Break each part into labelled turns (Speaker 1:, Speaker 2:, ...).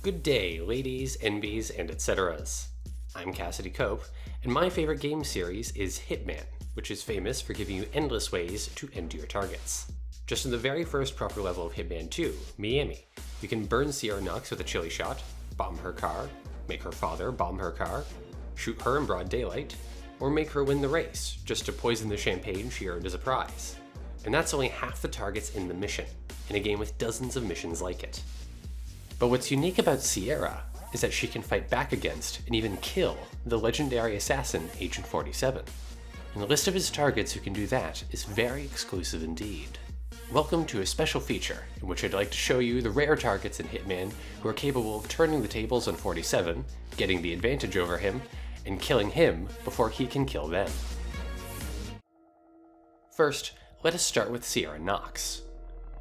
Speaker 1: Good day, ladies, envies, and etceteras. I'm Cassidy Cope, and my favorite game series is Hitman, which is famous for giving you endless ways to end your targets. Just in the very first proper level of Hitman 2, Miami, you can burn Sierra Knox with a chili shot, bomb her car, make her father bomb her car, shoot her in broad daylight, or make her win the race, just to poison the champagne she earned as a prize. And that's only half the targets in the mission, in a game with dozens of missions like it. But what's unique about Sierra is that she can fight back against and even kill the legendary assassin Agent 47. And the list of his targets who can do that is very exclusive indeed. Welcome to a special feature in which I'd like to show you the rare targets in Hitman who are capable of turning the tables on 47, getting the advantage over him, and killing him before he can kill them. First, let us start with Sierra Knox.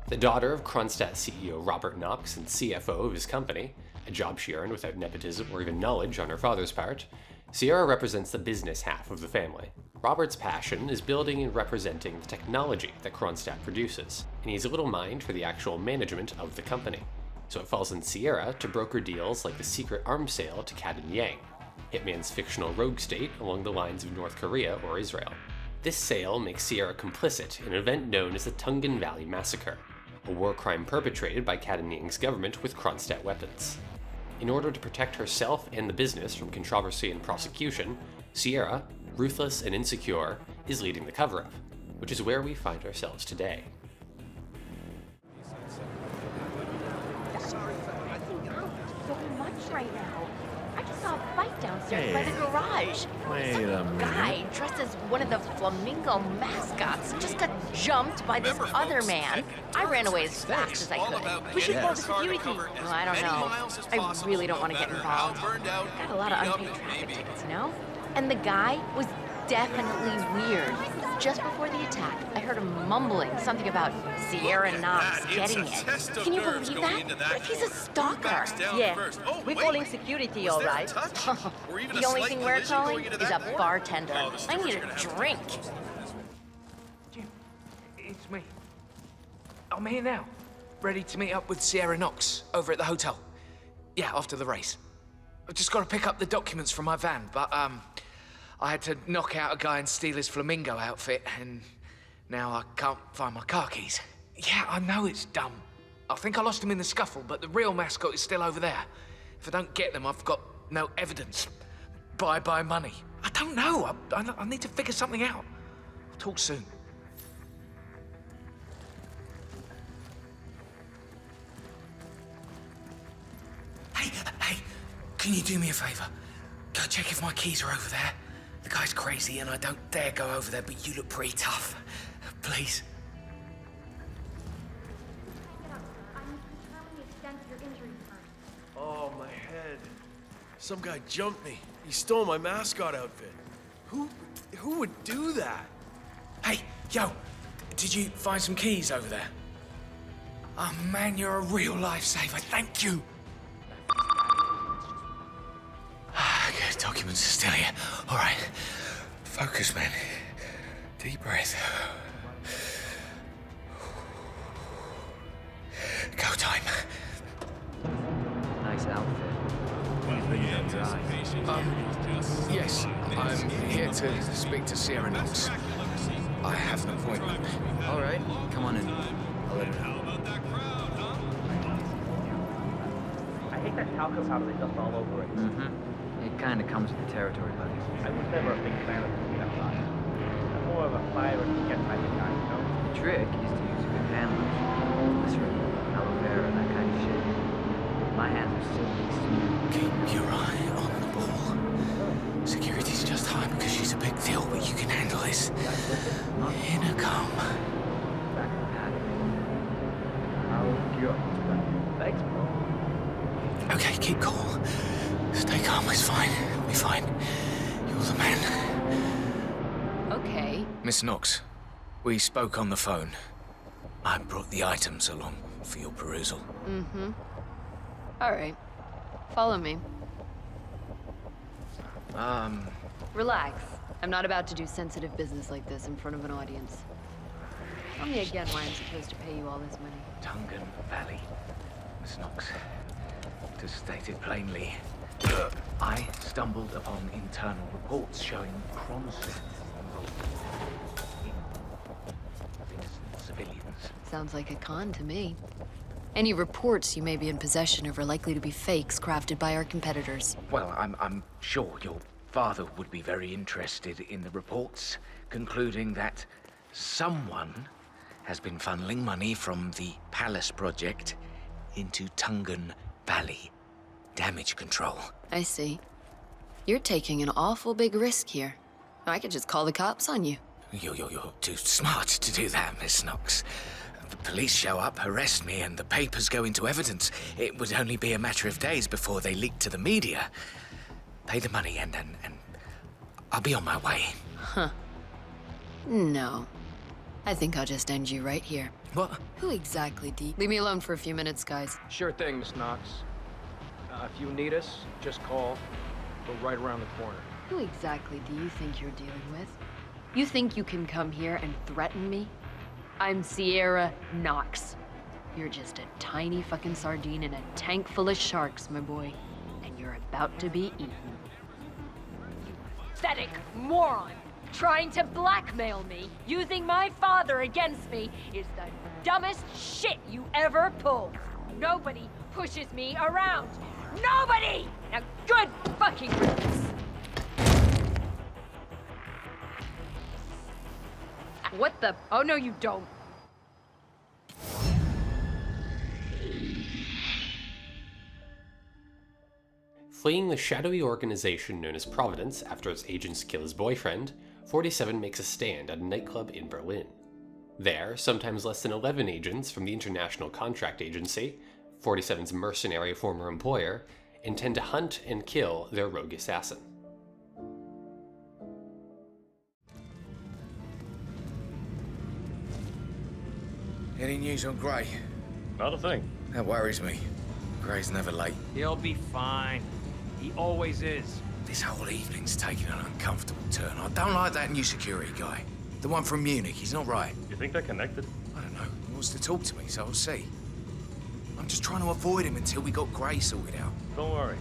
Speaker 1: The daughter of Kronstadt CEO Robert Knox and CFO of his company, a job she earned without nepotism or even knowledge on her father's part, Sierra represents the business half of the family. Robert's passion is building and representing the technology that Kronstadt produces, and he has little mind for the actual management of the company. So it falls on Sierra to broker deals like the secret arms sale to Cat and Yang, Hitman's fictional rogue state along the lines of North Korea or Israel. This sale makes Sierra complicit in an event known as the Tungan Valley Massacre, a war crime perpetrated by Cat and Yang's government with Kronstadt weapons. In order to protect herself and the business from controversy and prosecution, Sierra, ruthless and insecure, is leading the cover-up, which is where we find ourselves today.
Speaker 2: Sorry, I think out so much right now. I just saw a fight downstairs by the garage.
Speaker 3: Wait a minute.
Speaker 2: Guy dressed as one of the flamingo mascots just got jumped by this other man. I ran away as fast as I could. We should call the security. Well, I don't know. I really don't want to get involved. Got a lot of unpaid traffic tickets, you know? And the guy was definitely weird. Just before the attack, I heard him mumbling something about Sierra Knox getting it. Can you believe that? What if he's a stalker?
Speaker 4: Yeah, we're calling security, all right.
Speaker 2: The only thing we're calling is a bartender. I need a drink.
Speaker 5: Jim, it's me. I'm here now, ready to meet up with Sierra Knox over at the hotel. Yeah, after the race. I've just got to pick up the documents from my van, but I had to knock out a guy and steal his flamingo outfit, and now I can't find my car keys. Yeah, I know it's dumb. I think I lost them in the scuffle, but the real mascot is still over there. If I don't get them, I've got no evidence. Bye-bye money. I don't know. I need to figure something out. I'll talk soon. Hey, can you do me a favor? Go check if my keys are over there. The guy's crazy and I don't dare go over there, but you look pretty tough. Please.
Speaker 3: Oh, my head. Some guy jumped me. He stole my mascot outfit. Who would do that?
Speaker 5: Hey, yo, did you find some keys over there? Oh man, you're a real lifesaver. Thank you. Okay, documents are still here. All right, focus, man. Deep breath. Go time.
Speaker 4: Nice outfit.
Speaker 5: Yes, I'm here to speak to Sierra Knox. I have an appointment.
Speaker 4: All right, come on in. I'll let her know.
Speaker 6: I hate that talcum powder they dust all over it.
Speaker 4: Mm-hmm. It kind of comes with the territory, buddy.
Speaker 6: I was never a big fan of the cleanup side. I'm more of a fire and forget type of guy, you know?
Speaker 4: The trick is to use a good hand lotion. Glycerin, aloe vera, that kind of shit. My hands are still decent.
Speaker 5: Keep your eye on the ball. Security's just high because she's a big deal, but you can handle this. In a calm.
Speaker 4: Back to the pad.
Speaker 6: I'll go. Thanks, bro.
Speaker 5: Okay, keep cool. Stay calm, it's fine. It'll be fine. You're the man.
Speaker 2: Okay.
Speaker 5: Miss Knox, we spoke on the phone. I brought the items along for your perusal.
Speaker 2: Mm-hmm. All right. Follow me. Relax. I'm not about to do sensitive business like this in front of an audience. Tell me again why I'm supposed to pay you all this money.
Speaker 5: Tungan Valley. Miss Knox. To state it plainly, I stumbled upon internal reports showing Cronson in innocent civilians.
Speaker 7: Sounds like a con to me. Any reports you may be in possession of are likely to be fakes crafted by our competitors.
Speaker 5: Well, I'm sure your father would be very interested in the reports, concluding that someone has been funneling money from the Palace project into Tungan Valley damage control.
Speaker 7: I see. You're taking an awful big risk here. I could just call the cops on you.
Speaker 5: You're too smart to do that, Miss Knox. The police show up, arrest me, and the papers go into evidence. It would only be a matter of days before they leak to the media. Pay the money and I'll be on my way.
Speaker 7: Huh. No. I think I'll just end you right here.
Speaker 5: What?
Speaker 7: Who exactly, Dee? Leave me alone for a few minutes, guys.
Speaker 6: Sure thing, Miss Knox. If you need us, just call. We're right around the corner.
Speaker 7: Who exactly do you think you're dealing with? You think you can come here and threaten me? I'm Sierra Knox. You're just a tiny fucking sardine in a tank full of sharks, my boy. And you're about to be eaten.
Speaker 2: You pathetic moron! Trying to blackmail me, using my father against me, is the dumbest shit you ever pulled. Nobody pushes me around. Nobody! Now, good fucking riddance. What the? Oh, no, you don't.
Speaker 1: Fleeing the shadowy organization known as Providence after its agents kill his boyfriend, 47 makes a stand at a nightclub in Berlin. There, sometimes less than 11 agents from the International Contract Agency, 47's mercenary former employer, intend to hunt and kill their rogue assassin.
Speaker 5: Any news on Gray?
Speaker 8: Not a thing.
Speaker 5: That worries me. Gray's never late.
Speaker 6: He'll be fine. He always is.
Speaker 5: This whole evening's taking an uncomfortable turn. I don't like that new security guy. The one from Munich, he's not right.
Speaker 8: You think they're connected?
Speaker 5: I don't know. He wants to talk to me, so we'll see. I'm just trying to avoid him until we got Gray sorted out.
Speaker 8: Don't worry.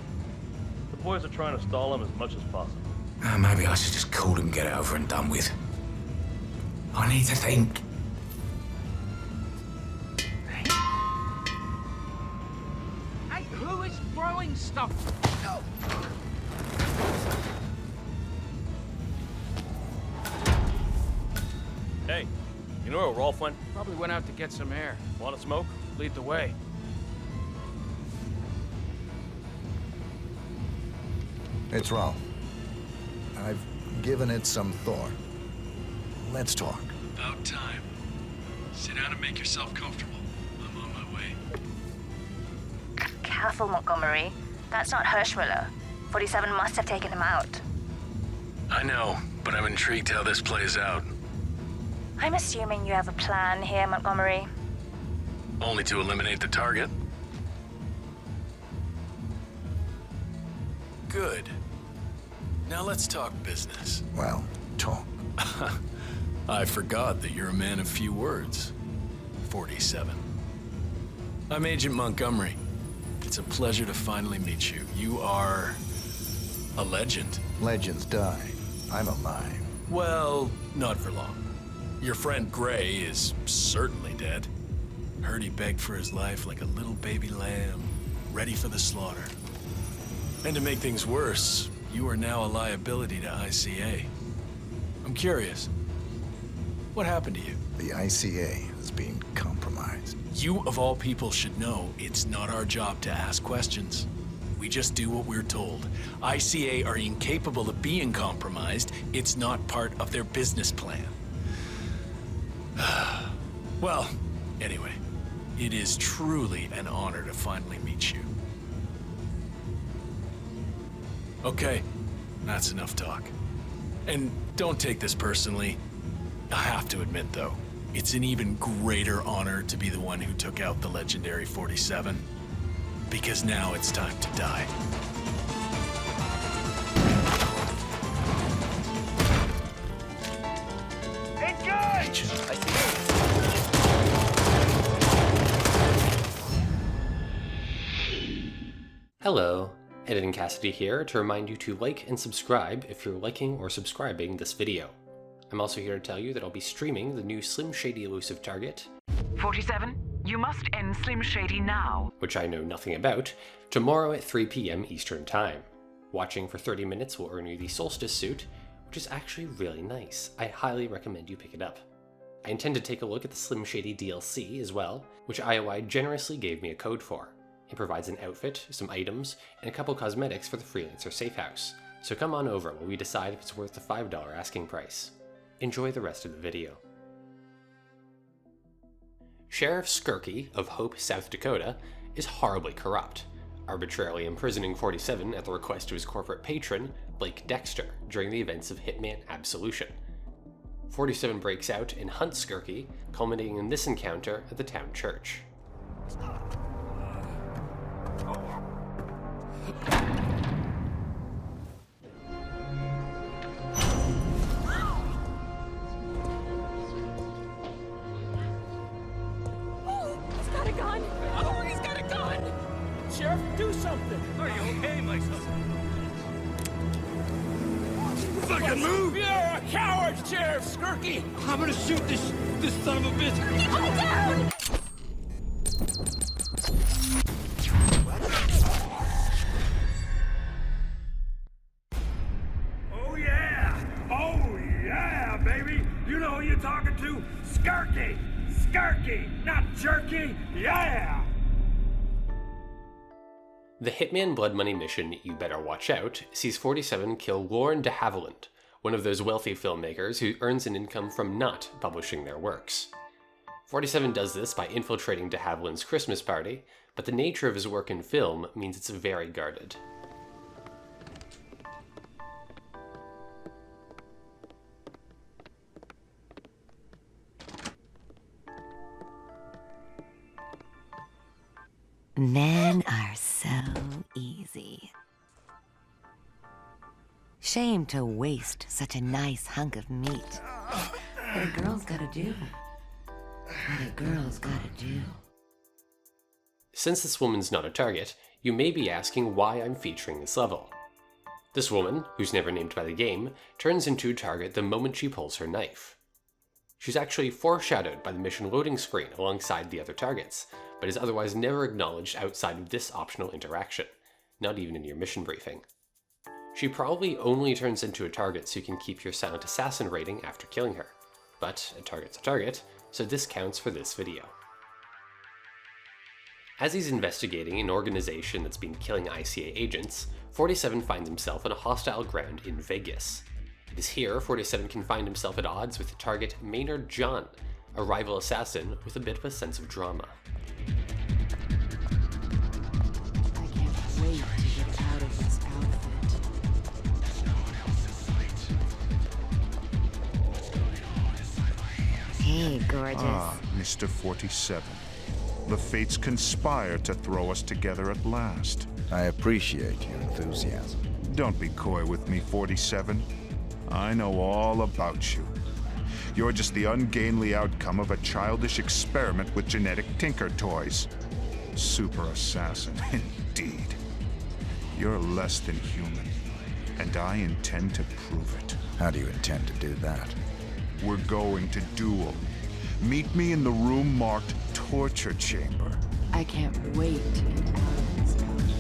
Speaker 8: The boys are trying to stall him as much as possible.
Speaker 5: Maybe I should just call him and get it over and done with. I need to think.
Speaker 6: Hey, who is throwing stuff? No.
Speaker 8: Hey, you know where Rolf went?
Speaker 6: Probably went out to get some air.
Speaker 8: Want to smoke?
Speaker 6: Lead the way.
Speaker 9: It's wrong. I've given it some thought. Let's talk.
Speaker 3: About time. Sit down and make yourself comfortable. I'm on my way.
Speaker 10: Careful, Montgomery. That's not Hirschmuller. 47 must have taken him out.
Speaker 3: I know, but I'm intrigued how this plays out.
Speaker 10: I'm assuming you have a plan here, Montgomery.
Speaker 3: Only to eliminate the target. Good. Now let's talk business.
Speaker 9: Well, talk.
Speaker 3: I forgot that you're a man of few words. 47. I'm Agent Montgomery. It's a pleasure to finally meet you. You are a legend.
Speaker 9: Legends die. I'm alive.
Speaker 3: Well, not for long. Your friend Gray is certainly dead. Heard he begged for his life like a little baby lamb, ready for the slaughter. And to make things worse, you are now a liability to ICA. I'm curious, what happened to you?
Speaker 9: The ICA is being compromised.
Speaker 3: You, of all people, should know it's not our job to ask questions. We just do what we're told. ICA are incapable of being compromised. It's not part of their business plan. Well, anyway, it is truly an honor to finally meet you. Okay, that's enough talk. And don't take this personally. I have to admit, though, it's an even greater honor to be the one who took out the legendary 47. Because now it's time to die.
Speaker 1: Hello, Editing Cassidy here to remind you to like and subscribe if you're liking or subscribing this video. I'm also here to tell you that I'll be streaming the new Slim Shady elusive target,
Speaker 11: 47, you must end Slim Shady now,
Speaker 1: which I know nothing about, tomorrow at 3 p.m. Eastern Time. Watching for 30 minutes will earn you the Solstice suit, which is actually really nice. I highly recommend you pick it up. I intend to take a look at the Slim Shady DLC as well, which IOI generously gave me a code for. It provides an outfit, some items, and a couple cosmetics for the Freelancer safe house. So come on over while we decide if it's worth the $5 asking price. Enjoy the rest of the video. Sheriff Skurky of Hope, South Dakota, is horribly corrupt, arbitrarily imprisoning 47 at the request of his corporate patron, Blake Dexter, during the events of Hitman Absolution. 47 breaks out and hunts Skurky, culminating in this encounter at the town church.
Speaker 12: Sheriff, do something! Are you okay, my son? Fucking move! You're a coward, Sheriff Skurky! I'm gonna shoot this son of a bitch! Keep on down!
Speaker 13: Oh yeah! Oh yeah, baby! You know who you're talking to? Skurky! Skurky! Not jerky! Yeah!
Speaker 1: The Hitman Blood Money mission You Better Watch Out sees 47 kill Lauren de Havilland, one of those wealthy filmmakers who earns an income from not publishing their works. 47 does this by infiltrating de Havilland's Christmas party, but the nature of his work in film means it's very guarded.
Speaker 14: Men are so easy. Shame to waste such a nice hunk of meat. But a girl's gotta do what a girl's gotta do.
Speaker 1: Since this woman's not a target, you may be asking why I'm featuring this level. This woman, who's never named by the game, turns into a target the moment she pulls her knife. She's actually foreshadowed by the mission loading screen alongside the other targets, but is otherwise never acknowledged outside of this optional interaction, not even in your mission briefing. She probably only turns into a target so you can keep your silent assassin rating after killing her, but a target's a target, so this counts for this video. As he's investigating an organization that's been killing ICA agents, 47 finds himself on a hostile ground in Vegas. It is here 47 can find himself at odds with the target Maynard John, a rival assassin with a bit of a sense of drama.
Speaker 7: I can't wait to get out of this outfit.
Speaker 14: Hey, gorgeous.
Speaker 15: Ah, Mr. 47. The fates conspire to throw us together at last.
Speaker 9: I appreciate your enthusiasm.
Speaker 15: Don't be coy with me, 47. I know all about you. You're just the ungainly outcome of a childish experiment with genetic tinker toys. Super assassin, indeed. You're less than human, and I intend to prove it.
Speaker 9: How do you intend to do that?
Speaker 15: We're going to duel. Meet me in the room marked Torture Chamber.
Speaker 7: I can't wait to get out of this outfit.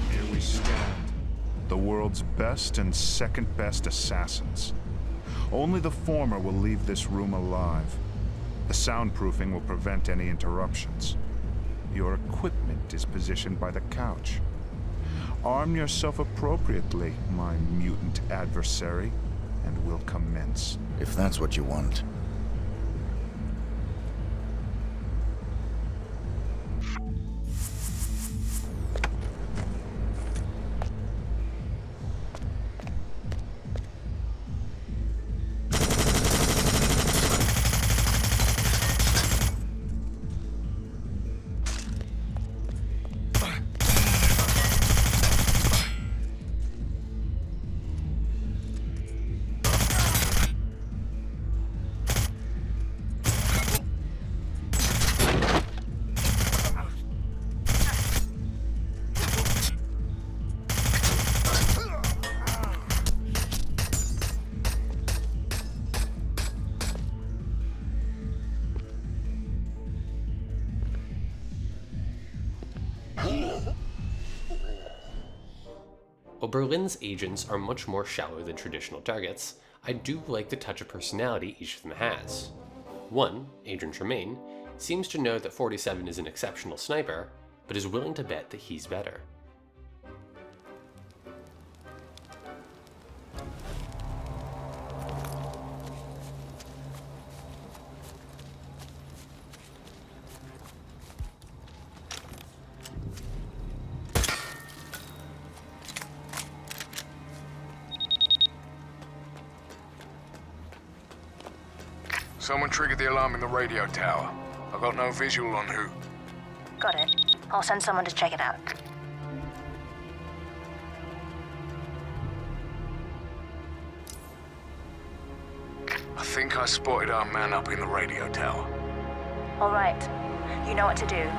Speaker 15: Here we stand. The world's best and second best assassins. Only the former will leave this room alive. The soundproofing will prevent any interruptions. Your equipment is positioned by the couch. Arm yourself appropriately, my mutant adversary, and we'll commence.
Speaker 9: If that's what you want.
Speaker 1: While Berlin's agents are much more shallow than traditional targets, I do like the touch of personality each of them has. One, Agent Tremaine, seems to know that 47 is an exceptional sniper, but is willing to bet that he's better.
Speaker 16: Someone triggered the alarm in the radio tower. I got no visual on who.
Speaker 10: Got it. I'll send someone to check it out.
Speaker 16: I think I spotted our man up in the radio tower.
Speaker 10: All right. You know what to do.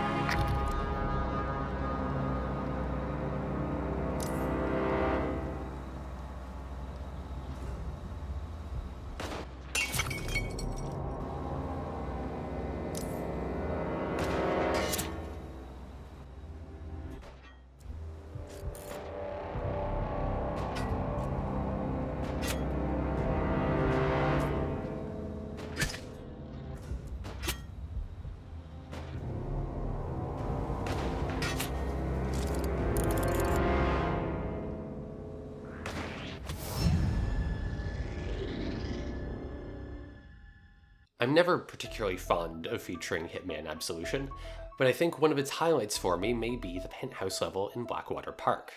Speaker 1: I'm never particularly fond of featuring Hitman Absolution, but I think one of its highlights for me may be the penthouse level in Blackwater Park.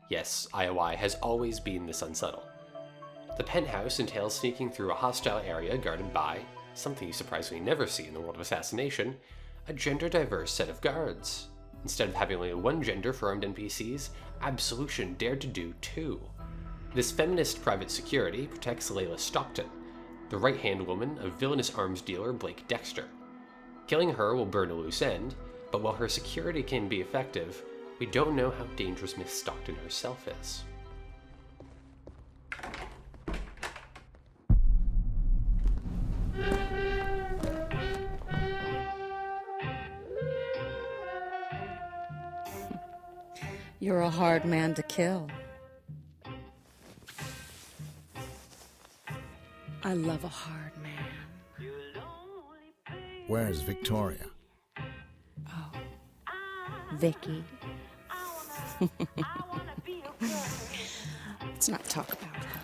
Speaker 1: Yes, IOI has always been this unsubtle. The penthouse entails sneaking through a hostile area guarded by, something you surprisingly never see in the world of assassination, a gender-diverse set of guards. Instead of having only one gender for armed NPCs, Absolution dared to do two. This feminist private security protects Layla Stockton, the right-hand woman of villainous arms dealer Blake Dexter. Killing her will burn a loose end, but while her security can be effective, we don't know how dangerous Miss Stockton herself is.
Speaker 17: You're a hard man to kill. I love a hard man.
Speaker 9: Where's Victoria?
Speaker 17: Oh, Vicky. Let's not talk about her.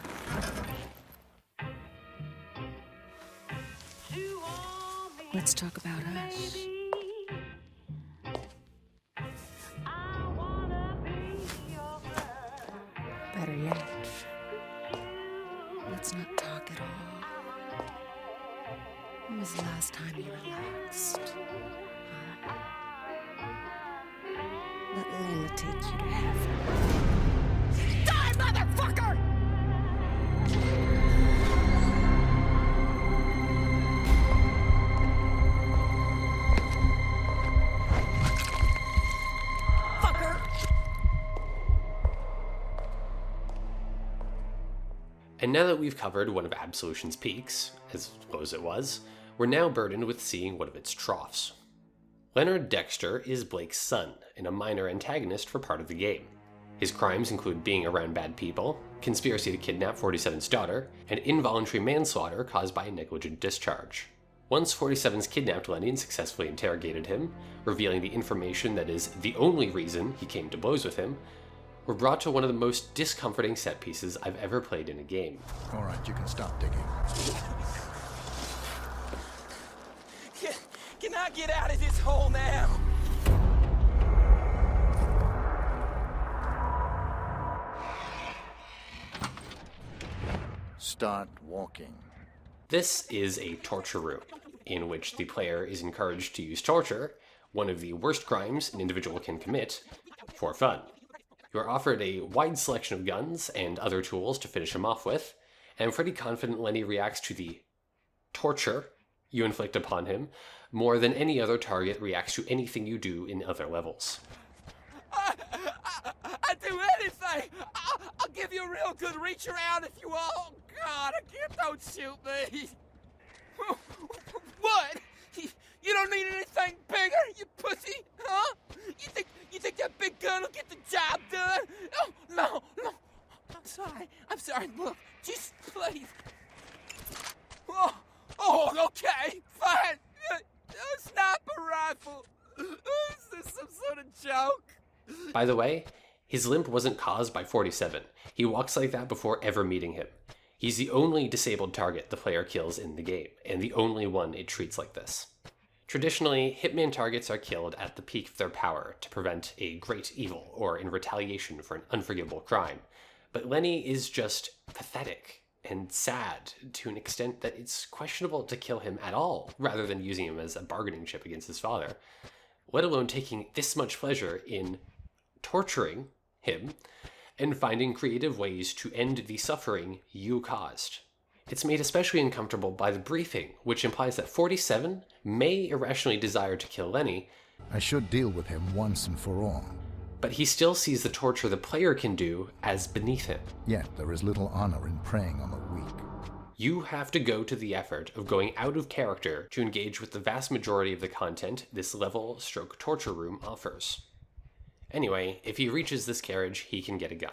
Speaker 17: Let's talk about us. Better yet, let's not talk at all. When was the last time you relaxed? Let Layla take you to heaven. Die, motherfucker!
Speaker 1: And now that we've covered one of Absolution's peaks, as low as it was, we're now burdened with seeing one of its troughs. Leonard Dexter is Blake's son, and a minor antagonist for part of the game. His crimes include being around bad people, conspiracy to kidnap 47's daughter, and involuntary manslaughter caused by a negligent discharge. Once 47's kidnapped Lenny and successfully interrogated him, revealing the information that is the only reason he came to blows with him, we're brought to one of the most discomforting set pieces I've ever played in a game.
Speaker 9: All right, you can stop digging.
Speaker 12: Can I get out of this hole now?
Speaker 9: Start walking.
Speaker 1: This is a torture room, in which the player is encouraged to use torture, one of the worst crimes an individual can commit, for fun. You are offered a wide selection of guns and other tools to finish him off with, and I'm pretty confident Lenny reacts to the torture you inflict upon him more than any other target reacts to anything you do in other levels.
Speaker 12: I'd do anything! I'll give you a real good reach around if you want. Oh, God, don't shoot me! What? You don't need anything bigger, you pussy, huh? You think that big gun will get the job done? Oh, no. I'm sorry. Look, just please. Oh, okay, fine. A sniper rifle. Is this some sort of joke?
Speaker 1: By the way, his limp wasn't caused by 47. He walks like that before ever meeting him. He's the only disabled target the player kills in the game, and the only one it treats like this. Traditionally, Hitman targets are killed at the peak of their power to prevent a great evil or in retaliation for an unforgivable crime. But Lenny is just pathetic and sad to an extent that it's questionable to kill him at all, rather than using him as a bargaining chip against his father, let alone taking this much pleasure in torturing him and finding creative ways to end the suffering you caused. It's made especially uncomfortable by the briefing, which implies that 47 may irrationally desire to kill Lenny.
Speaker 9: I should deal with him once and for all.
Speaker 1: But he still sees the torture the player can do as beneath him.
Speaker 9: Yet there is little honor in preying on the weak.
Speaker 1: You have to go to the effort of going out of character to engage with the vast majority of the content this level/torture room offers. Anyway, if he reaches this carriage, he can get a gun.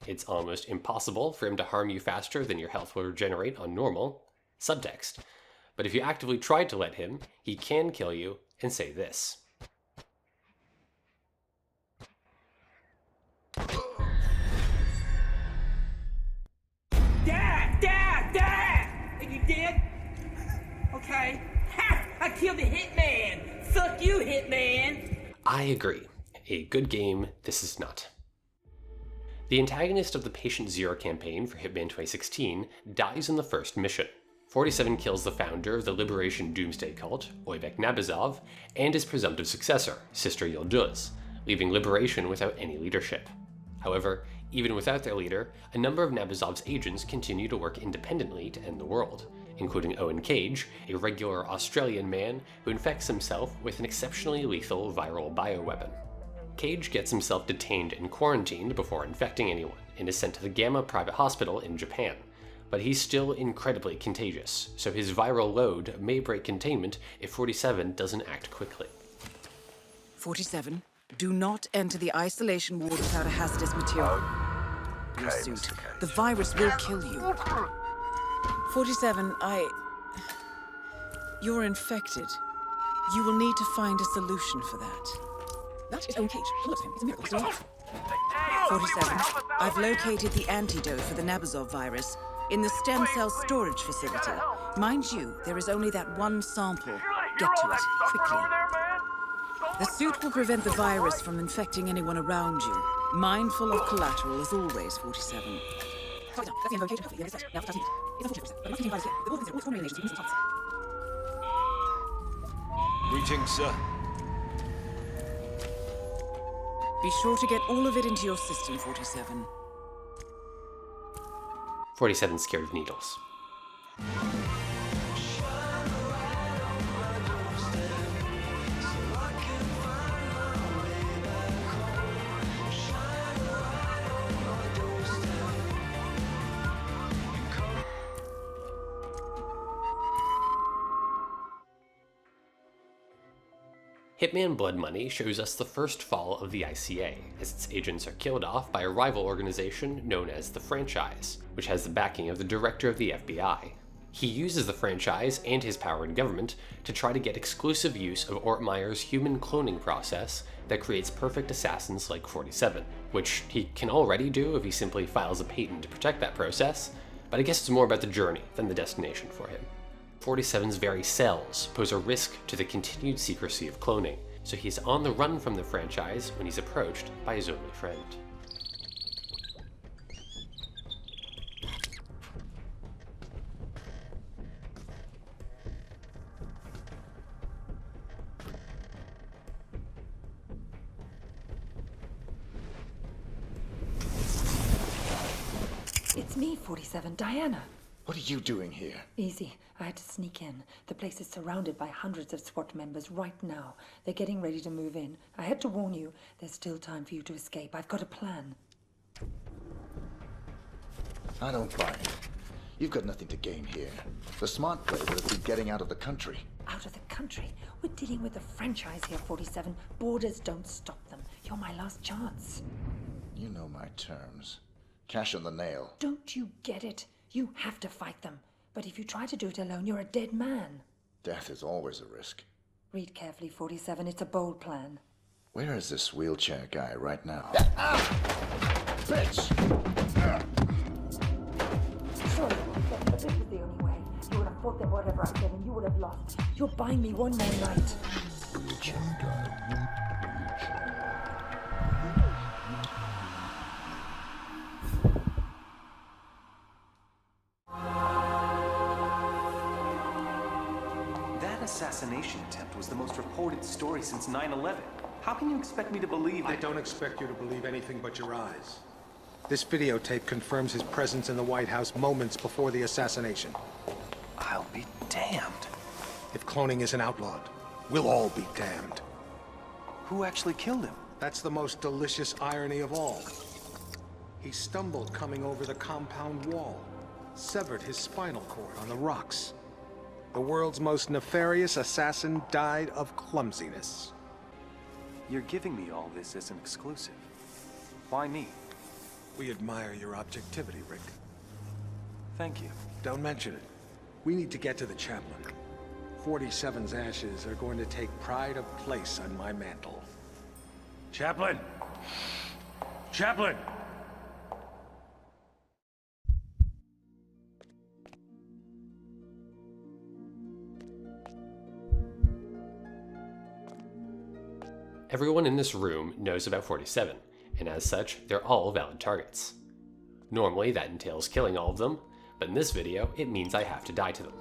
Speaker 1: It's almost impossible for him to harm you faster than your health will regenerate on normal. Subtext. But if you actively try to let him, he can kill you and say this.
Speaker 12: Dad! Are you dead? Okay. Ha! I killed the Hitman! Fuck you, Hitman!
Speaker 1: I agree. A good game, this is not. The antagonist of the Patient Zero campaign for Hitman 2016 dies in the first mission. 47 kills the founder of the Liberation Doomsday cult, Oybek Nabazov, and his presumptive successor, Sister Yıldız, leaving Liberation without any leadership. However, even without their leader, a number of Nabazov's agents continue to work independently to end the world, including Owen Cage, a regular Australian man who infects himself with an exceptionally lethal viral bioweapon. Cage gets himself detained and quarantined before infecting anyone and is sent to the Gamma Private Hospital in Japan. But he's still incredibly contagious, so his viral load may break containment if 47 doesn't act quickly.
Speaker 11: 47, do not enter the isolation ward without a hazardous material. Your suit. The virus will kill you. 47, You're infected. You will need to find a solution for that. That is Owen Cage. Look at him. It's a miracle. He's alive. 47, I've located the antidote for the Nabazov virus in the stem cell storage facility. Mind you, there is only that one sample. Get to it, quickly. The suit will prevent the virus from infecting anyone around you. Mindful of collateral as always, 47.
Speaker 3: Greetings, sir.
Speaker 11: Be sure to get all of it into your system, 47.
Speaker 1: 47's scared of needles. Hitman Blood Money shows us the first fall of the ICA, as its agents are killed off by a rival organization known as the Franchise, which has the backing of the director of the FBI. He uses the franchise and his power in government to try to get exclusive use of Ortmeyer's human cloning process that creates perfect assassins like 47, which he can already do if he simply files a patent to protect that process, but I guess it's more about the journey than the destination for him. 47's very cells pose a risk to the continued secrecy of cloning, so he's on the run from the franchise when he's approached by his only friend.
Speaker 18: It's me, 47, Diana.
Speaker 9: What are you doing here?
Speaker 18: Easy. I had to sneak in. The place is surrounded by hundreds of SWAT members right now. They're getting ready to move in. I had to warn you. There's still time for you to escape. I've got a plan.
Speaker 9: I don't buy it. You've got nothing to gain here. The smart play would have been getting out of the country.
Speaker 18: out of the country. We're dealing with a franchise here, 47. Borders don't stop them. You're my last chance.
Speaker 9: You know my terms. Cash on the nail.
Speaker 18: Don't you get it? You have to fight them. But if you try to do it alone, you're a dead man.
Speaker 9: Death is always a risk.
Speaker 18: Read carefully, 47. It's a bold plan.
Speaker 9: Where is this wheelchair guy right now? Bitch!
Speaker 18: Sorry, but this is the only way. You would have fought them whatever I said, and you would have lost. You're buying me one more night.
Speaker 9: Wheelchair guy.
Speaker 19: That assassination attempt was the most reported story since 9/11. How can you expect me to believe that?
Speaker 20: I don't expect you to believe anything but your eyes. This videotape confirms his presence in the White House moments before the assassination.
Speaker 19: I'll be damned.
Speaker 20: If cloning isn't outlawed, we'll all be damned.
Speaker 19: Who actually killed him?
Speaker 20: That's the most delicious irony of all. He stumbled coming over the compound wall, severed his spinal cord on the rocks. The world's most nefarious assassin died of clumsiness.
Speaker 19: You're giving me all this as an exclusive. Why me?
Speaker 20: We admire your objectivity, Rick.
Speaker 19: Thank you.
Speaker 20: Don't mention it. We need to get to the chaplain. 47's ashes are going to take pride of place on my mantle.
Speaker 13: Chaplain! Chaplain!
Speaker 1: Everyone in this room knows about 47, and as such, they're all valid targets. Normally that entails killing all of them, but in this video, it means I have to die to them.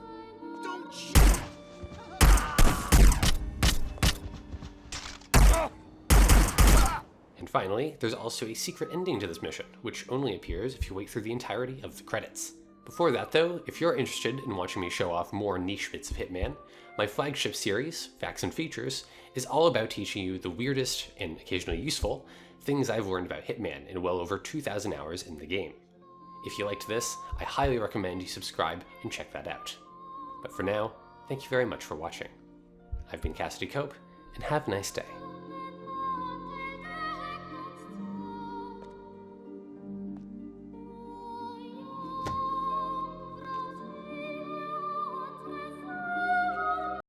Speaker 1: And finally, there's also a secret ending to this mission, which only appears if you wait through the entirety of the credits. Before that though, if you're interested in watching me show off more niche bits of Hitman, my flagship series, Facts and Features, is all about teaching you the weirdest, and occasionally useful, things I've learned about Hitman in well over 2,000 hours in the game. If you liked this, I highly recommend you subscribe and check that out. But for now, thank you very much for watching. I've been Cassidy Cope, and have a nice day.